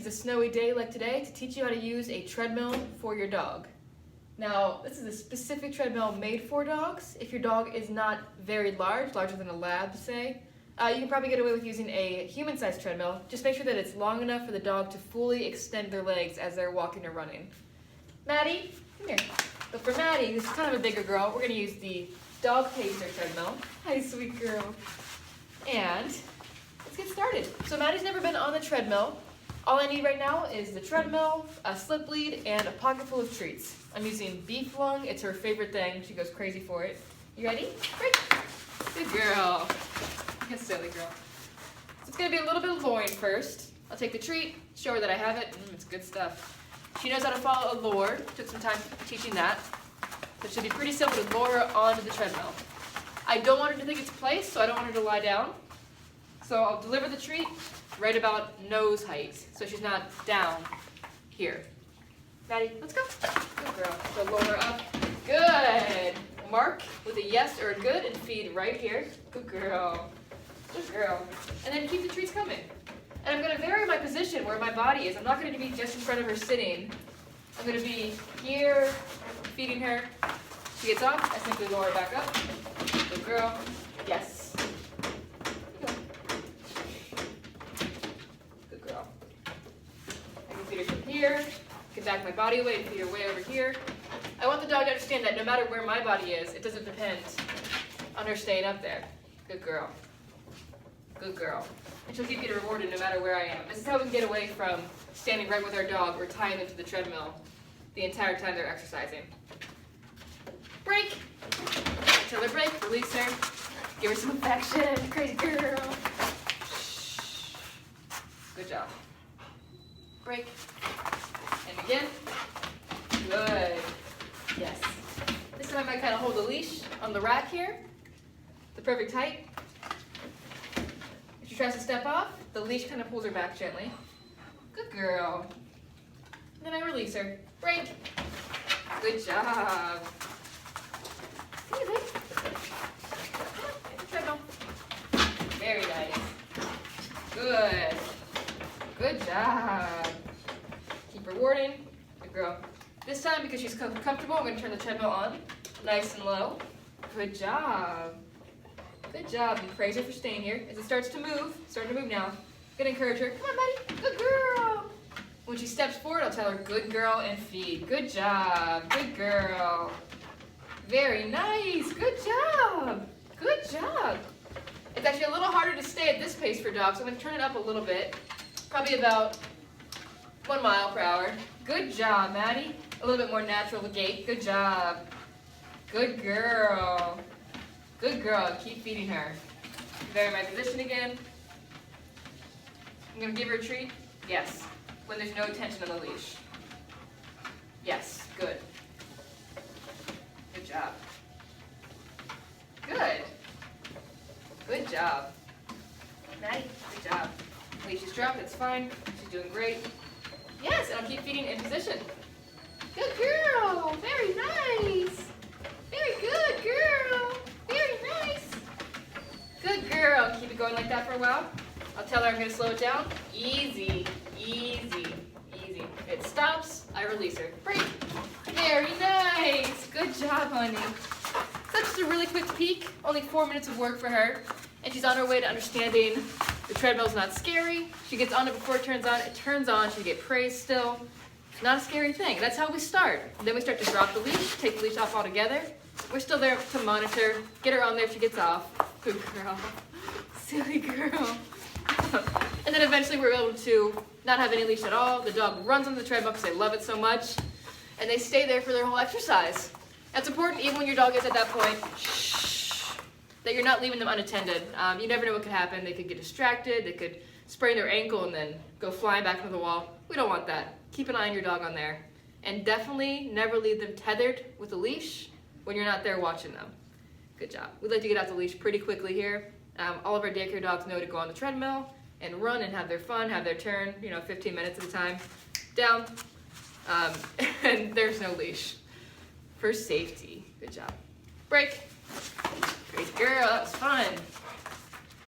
a snowy day like today to teach you how to use a treadmill for your dog. Now, this is a specific treadmill made for dogs. If your dog is not very large, larger than a lab, say, you can probably get away with using a human-sized treadmill. Just make sure that it's long enough for the dog to fully extend their legs as they're walking or running. Maddie, come here. But for Maddie, who's kind of a bigger girl, we're going to use the dog pacer treadmill. Hi, sweet girl. And let's get started. So Maddie's never been on the treadmill. All I need right now is the treadmill, a slip lead, and a pocket full of treats. I'm using beef lung. It's her favorite thing. She goes crazy for it. You ready? Great. Good girl. Good silly girl. So it's going to be a little bit of loin first. I'll take the treat, show her that I have it. It's good stuff. She knows how to follow a lure. Took some time teaching that. So it should be pretty simple to lure her onto the treadmill. I don't want her to think it's placed, so I don't want her to lie down. So I'll deliver the treat right about nose height, so she's not down here. Maddie, let's go. Good girl. So lower her up. Good. Mark with a yes or a good and feed right here. Good girl. Good girl. And then keep the treats coming. And I'm going to vary my position where my body is. I'm not going to be just in front of her sitting. I'm going to be here, feeding her. She gets off, I simply lower her back up. Good girl. Yes. Good girl. I can feed her from here. Can back my body away and feed her way over here. I want the dog to understand that no matter where my body is, it doesn't depend on her staying up there. Good girl. Good girl. And she'll keep getting rewarded no matter where I am. This is how we can get away from standing right with our dog or tying them to the treadmill the entire time they're exercising. Break. Tell her break. Release her. Give her some affection. Crazy girl. Shh. Good job. Break. And again. Good. Yes. This time I might kind of hold the leash on the rack here. The perfect height. If she tries to step off, the leash kind of pulls her back gently. Good girl. And then I release her. Break. Good job. Very nice. Good. Good job. Keep rewarding. Good girl. This time, because she's comfortable, I'm going to turn the treadmill on. Nice and low. Good job. Good job. And praise her for staying here. As it starts to move, starting to move now, I'm going to encourage her. Come on, Maddie. Good girl. When she steps forward, I'll tell her, good girl, and feed. Good job. Good girl. Very nice. Good job. Good job. It's actually a little harder to stay at this pace for dogs, so I'm going to turn it up a little bit. Probably about 1 mile per hour. Good job, Maddie. A little bit more natural gait. Good job. Good girl. Good girl. Keep feeding her. Vary my position again. I'm going to give her a treat. Yes. When there's no tension on the leash. Yes. Good. Good job. Good. Good job. Maddie, good job. Leash is dropped, it's fine. She's doing great. Yes, and I'll keep feeding in position. Good girl. Very nice. Very good girl. Very nice. Good girl. Keep it going like that for a while. I'll tell her I'm going to slow it down. Easy, easy, easy. It stops, I release her. Break. Very nice. Good job, honey. So that's just a really quick peek. Only 4 minutes of work for her. And she's on her way to understanding the treadmill's not scary. She gets on it before it turns on. It turns on. She gets praise still. It's not a scary thing. That's how we start. Then we start to drop the leash, take the leash off altogether. We're still there to monitor. Get her on there if she gets off. Good girl. Silly girl. And then eventually we're able to not have any leash at all. The dog runs on the treadmill because they love it so much. And they stay there for their whole exercise. That's important even when your dog is at that point. Shh, that you're not leaving them unattended. You never know what could happen. They could get distracted. They could sprain their ankle and then go flying back into the wall. We don't want that. Keep an eye on your dog on there. And definitely never leave them tethered with a leash when you're not there watching them. Good job. We'd like to get out the leash pretty quickly here. All of our daycare dogs know to go on the treadmill and run and have their fun, have their turn, 15 minutes at a time. Down. And there's no leash. For safety. Good job. Break. Great girl, that was fun.